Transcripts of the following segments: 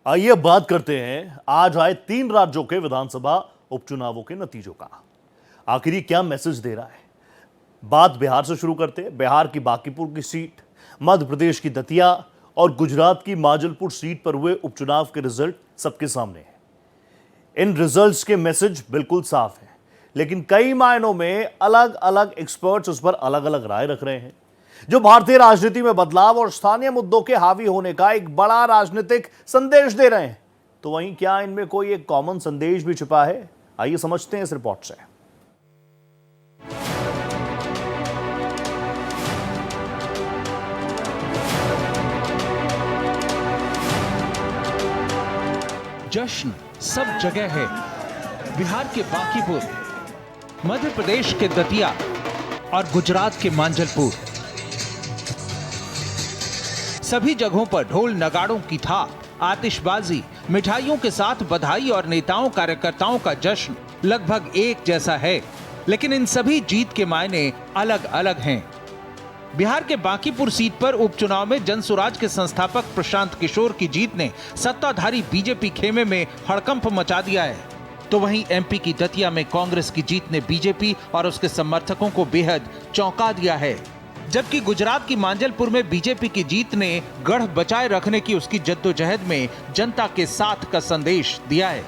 आइए बात करते हैं आज आए 3 राज्यों के विधानसभा उपचुनावों के नतीजों का। आखिर ये क्या मैसेज दे रहा है। बात बिहार से शुरू करते हैं। बिहार की बांकीपुर की सीट, मध्य प्रदेश की दतिया और गुजरात की माजलपुर सीट पर हुए उपचुनाव के रिजल्ट सबके सामने हैं। इन रिजल्ट्स के मैसेज बिल्कुल साफ है, लेकिन कई मायनों में अलग अलग एक्सपर्ट्स उस पर अलग अलग राय रख रहे हैं, जो भारतीय राजनीति में बदलाव और स्थानीय मुद्दों के हावी होने का एक बड़ा राजनीतिक संदेश दे रहे हैं। तो वहीं क्या इनमें कोई एक कॉमन संदेश भी छिपा है? आइए समझते हैं इस रिपोर्ट से। जश्न सब जगह है। बिहार के बांकीपुर, मध्य प्रदेश के दतिया और गुजरात के मांजलपुर, सभी जगहों पर ढोल नगाड़ों की थाप, आतिशबाजी, मिठाइयों के साथ बधाई और नेताओं कार्यकर्ताओं का जश्न लगभग एक जैसा है। लेकिन इन सभी जीत के मायने अलग अलग हैं। बिहार के बांकीपुर सीट पर उपचुनाव में जनसुराज के संस्थापक प्रशांत किशोर की जीत ने सत्ताधारी बीजेपी खेमे में हड़कंप मचा दिया है। तो वहीं एमपी की दतिया में कांग्रेस की जीत ने बीजेपी और उसके समर्थकों को बेहद चौंका दिया है। जबकि गुजरात की मांजलपुर में बीजेपी की जीत ने गढ़ बचाए रखने की उसकी जद्दोजहद में जनता के साथ का संदेश दिया है।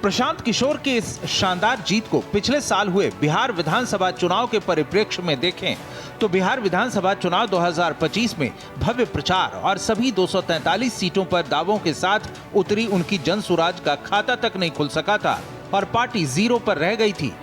प्रशांत किशोर की इस शानदार जीत को पिछले साल हुए बिहार विधानसभा चुनाव के परिप्रेक्ष्य में देखें तो बिहार विधानसभा चुनाव 2025 में भव्य प्रचार और सभी 243 सीटों पर दावों के साथ उतरी उनकी जनसुराज का खाता तक नहीं खुल सका था और पार्टी जीरो पर रह गई थी,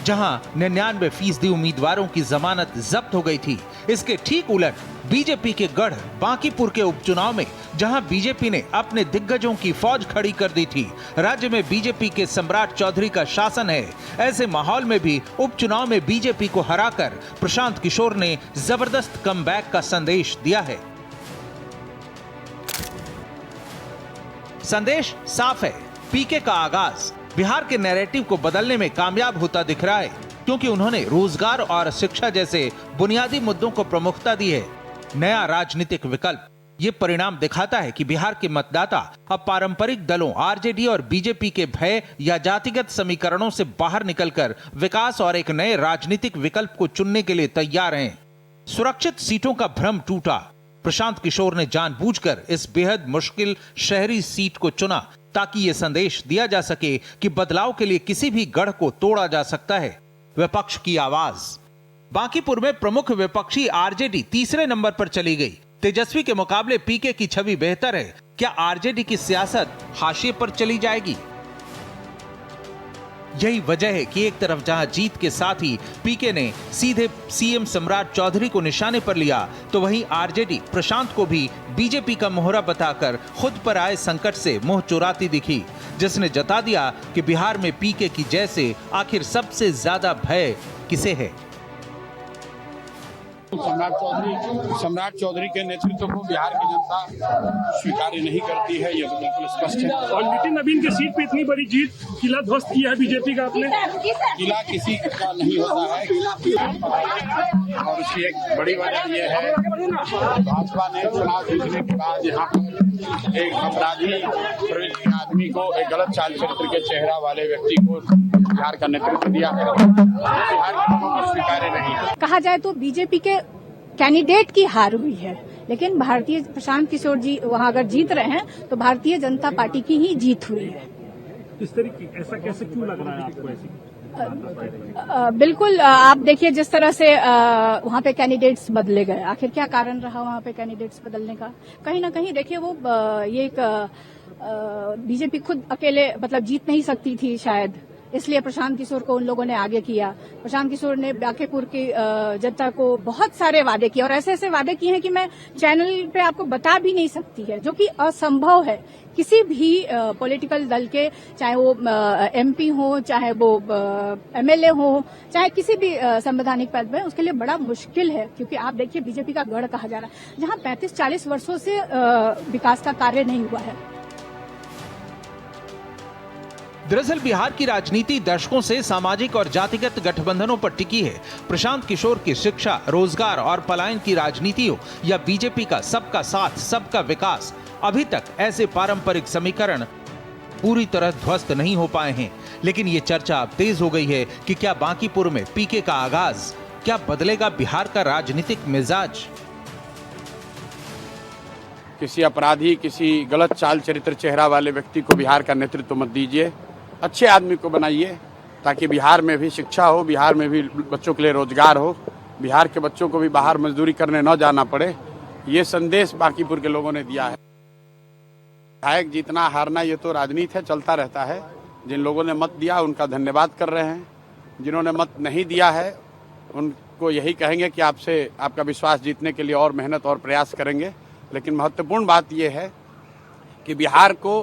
जहां 99% उम्मीदवारों की जमानत जब्त हो गई थी। इसके ठीक उलट बीजेपी के गढ़ बांकीपुर के उपचुनाव में जहां बीजेपी ने अपने दिग्गजों की फौज खड़ी कर दी थी, राज्य में बीजेपी के सम्राट चौधरी का शासन है। ऐसे माहौल में भी उपचुनाव में बीजेपी को हराकर प्रशांत किशोर ने जबरदस्त कमबैक का संदेश दिया है। संदेश साफ है, पीके का आगाज बिहार के नैरेटिव को बदलने में कामयाब होता दिख रहा है, क्योंकि उन्होंने रोजगार और शिक्षा जैसे बुनियादी मुद्दों को प्रमुखता दी है। नया राजनीतिक विकल्प ये परिणाम दिखाता है कि बिहार के मतदाता अब पारंपरिक दलों आरजेडी और बीजेपी के भय या जातिगत समीकरणों से बाहर निकलकर विकास और एक नए राजनीतिक विकल्प को चुनने के लिए तैयार हैं। सुरक्षित सीटों का भ्रम टूटा। प्रशांत किशोर ने जानबूझकर इस बेहद मुश्किल शहरी सीट को चुना ताकि ये संदेश दिया जा सके कि बदलाव के लिए किसी भी गढ़ को तोड़ा जा सकता है। विपक्ष की आवाज। बांकीपुर में प्रमुख विपक्षी आरजेडी तीसरे नंबर पर चली गई। तेजस्वी के मुकाबले पीके की छवि बेहतर है। क्या आरजेडी की सियासत हाशिए पर चली जाएगी? यही वजह है कि एक तरफ जहां जीत के साथ ही पीके ने सीधे सीएम सम्राट चौधरी को निशाने पर लिया, तो वहीं आरजेडी प्रशांत को भी बीजेपी का मोहरा बताकर खुद पर आए संकट से मुंह चुराती दिखी, जिसने जता दिया कि बिहार में पीके की जय से आखिर सबसे ज्यादा भय किसे है। सम्राट चौधरी के नेतृत्व को बिहार की जनता स्वीकार नहीं करती है, यह बिल्कुल स्पष्ट है। और नितिन नवीन की सीट पे इतनी बड़ी जीत, किला ध्वस्त किया है बीजेपी का आपने। किला किसी का नहीं होता है और उसकी एक बड़ी वजह यह है, भाजपा ने चुनाव जीतने के बाद यहाँ पर एक अपराधी प्रवृत्ति आदमी को, एक गलत चाल चरित्र के चेहरा वाले व्यक्ति को बिहार का नेतृत्व दिया है। बिहार के लोगों को स्वीकार्य नहीं है। कहा जाए तो बीजेपी के कैंडिडेट की हार हुई है, लेकिन भारतीय प्रशांत किशोर जी वहां अगर जीत रहे हैं तो भारतीय जनता पार्टी की ही जीत हुई है। इस तरीके ऐसा कैसे क्यों लग रहा है आपको? ऐसी बिल्कुल, आप देखिए जिस तरह से वहां पे कैंडिडेट्स बदले गए, आखिर क्या कारण रहा वहां पे कैंडिडेट्स बदलने का? कहीं ना कहीं देखिए वो ये एक बीजेपी खुद अकेले मतलब जीत नहीं सकती थी शायद, इसलिए प्रशांत किशोर को उन लोगों ने आगे किया। प्रशांत किशोर ने बांकीपुर की जनता को बहुत सारे वादे किए और ऐसे ऐसे वादे किए हैं कि मैं चैनल पे आपको बता भी नहीं सकती है, जो कि असंभव है। किसी भी पॉलिटिकल दल के, चाहे वो एमपी हो, चाहे वो एमएलए हो, चाहे किसी भी संवैधानिक पद में, उसके लिए बड़ा मुश्किल है। क्योंकि आप देखिए बीजेपी का गढ़ कहा जा रहा है, जहां 35-40 वर्षों से विकास का कार्य नहीं हुआ है। दरअसल बिहार की राजनीति दशकों से सामाजिक और जातिगत गठबंधनों पर टिकी है। प्रशांत किशोर की शिक्षा, रोजगार और पलायन की राजनीति हो या बीजेपी का सबका साथ सबका विकास, अभी तक ऐसे पारंपरिक समीकरण पूरी तरह ध्वस्त नहीं हो पाए हैं। लेकिन ये चर्चा अब तेज हो गई है कि क्या बांकीपुर में पीके का आगाज, क्या बदलेगा बिहार का राजनीतिक मिजाज? किसी अपराधी, किसी गलत चाल चरित्र चेहरा वाले व्यक्ति को बिहार का नेतृत्व मत दीजिए। अच्छे आदमी को बनाइए ताकि बिहार में भी शिक्षा हो, बिहार में भी बच्चों के लिए रोजगार हो, बिहार के बच्चों को भी बाहर मजदूरी करने न जाना पड़े। ये संदेश बांकीपुर के लोगों ने दिया है। विधायक जीतना हारना ये तो राजनीति है, चलता रहता है। जिन लोगों ने मत दिया उनका धन्यवाद कर रहे हैं, जिन्होंने मत नहीं दिया है उनको यही कहेंगे कि आपसे आपका विश्वास जीतने के लिए और मेहनत और प्रयास करेंगे। लेकिन महत्वपूर्ण बात यह है कि बिहार को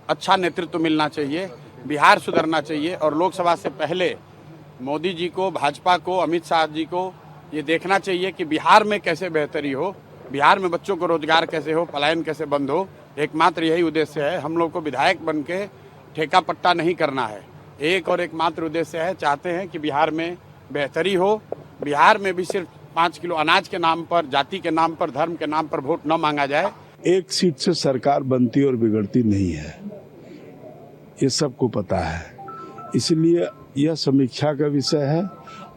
अच्छा नेतृत्व मिलना चाहिए, बिहार सुधरना चाहिए और लोकसभा से पहले मोदी जी को, भाजपा को, अमित शाह जी को ये देखना चाहिए कि बिहार में कैसे बेहतरी हो, बिहार में बच्चों को रोजगार कैसे हो, पलायन कैसे बंद हो। एकमात्र यही उद्देश्य है। हम लोग को विधायक बन के ठेका पट्टा नहीं करना है। एक और एकमात्र उद्देश्य है, चाहते हैं कि बिहार में बेहतरी हो, बिहार में भी सिर्फ 5 किलो अनाज के नाम पर, जाति के नाम पर, धर्म के नाम पर वोट न मांगा जाए। एक सीट से सरकार बनती और बिगड़ती नहीं है, ये सबको पता है, इसलिए यह समीक्षा का विषय है।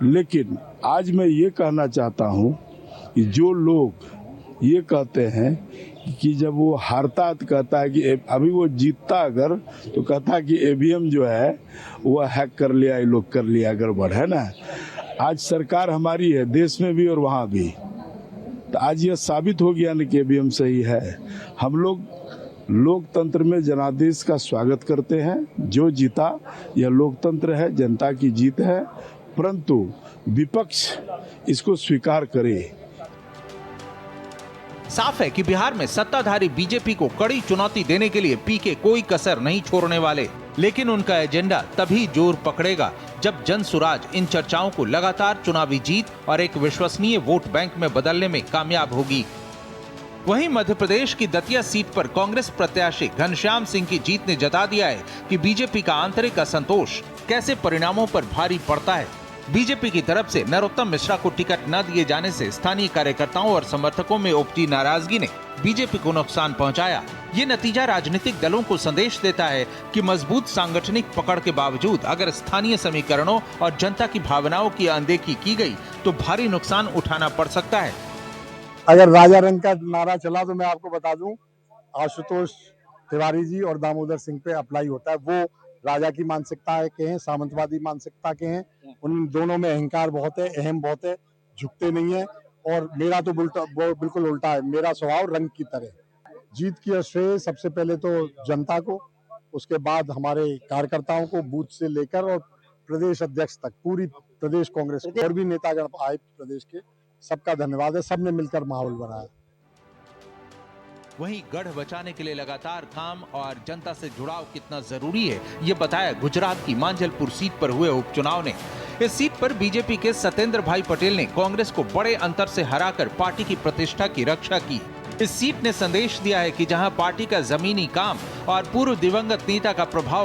लेकिन आज मैं ये कहना चाहता हूं कि जो लोग ये कहते हैं कि जब वो हारता तो कहता है कि अभी वो जीतता अगर तो कहता है कि ईवीएम जो है वो हैक कर लिया, ये लोग कर लिया, गड़बड़ है ना। आज सरकार हमारी है, देश में भी और वहाँ भी, तो आज यह साबित हो गया ना कि ईवीएम सही है। हम लोग लोकतंत्र में जनादेश का स्वागत करते हैं। जो जीता यह लोकतंत्र है, जनता की जीत है, परंतु विपक्ष इसको स्वीकार करे। साफ है कि बिहार में सत्ताधारी बीजेपी को कड़ी चुनौती देने के लिए पीके कोई कसर नहीं छोड़ने वाले। लेकिन उनका एजेंडा तभी जोर पकड़ेगा जब जन सुराज इन चर्चाओं को लगातार चुनावी जीत और एक विश्वसनीय वोट बैंक में बदलने में कामयाब होगी। वहीं मध्य प्रदेश की दतिया सीट पर कांग्रेस प्रत्याशी घनश्याम सिंह की जीत ने जता दिया है कि बीजेपी का आंतरिक असंतोष कैसे परिणामों पर भारी पड़ता है। बीजेपी की तरफ से नरोत्तम मिश्रा को टिकट न दिए जाने से स्थानीय कार्यकर्ताओं और समर्थकों में उपजी नाराजगी ने बीजेपी को नुकसान पहुंचाया। ये नतीजा राजनीतिक दलों को संदेश देता है कि मजबूत सांगठनिक पकड़ के बावजूद अगर स्थानीय समीकरणों और जनता की भावनाओं की अनदेखी की गई तो भारी नुकसान उठाना पड़ सकता है। अगर राजा रंग का नारा चला तो मैं आपको बता दूं, आशुतोष तिवारी जी और दामोदर सिंह पे अप्लाई होता है। वो राजा की मानसिकता के हैं, सामंतवादी मानसिकता के हैं। उन दोनों में अहंकार बहुत है, अहम बहुत है, झुकते नहीं है। और मेरा तो बिल्कुल उल्टा है, मेरा स्वभाव रंग की तरह। जीत की श्रेय सबसे पहले तो जनता को, उसके बाद हमारे कार्यकर्ताओं को, बूथ से लेकर और प्रदेश अध्यक्ष तक पूरी प्रदेश कांग्रेस और भी नेतागण आए प्रदेश के, सबका धन्यवाद है। सबने मिलकर माहौल बनाया। वहीं गढ़ बचाने के लिए लगातार काम और जनता से जुड़ाव कितना जरूरी है, ये बताया गुजरात की मांझलपुर सीट पर हुए उपचुनाव ने। इस सीट पर बीजेपी के सत्येंद्र भाई पटेल ने कांग्रेस को बड़े अंतर से हराकर पार्टी की प्रतिष्ठा की रक्षा की। इस सीट ने संदेश दिया है कि जहां पार्टी का जमीनी काम और पूर्व दिवंगत नेता का प्रभाव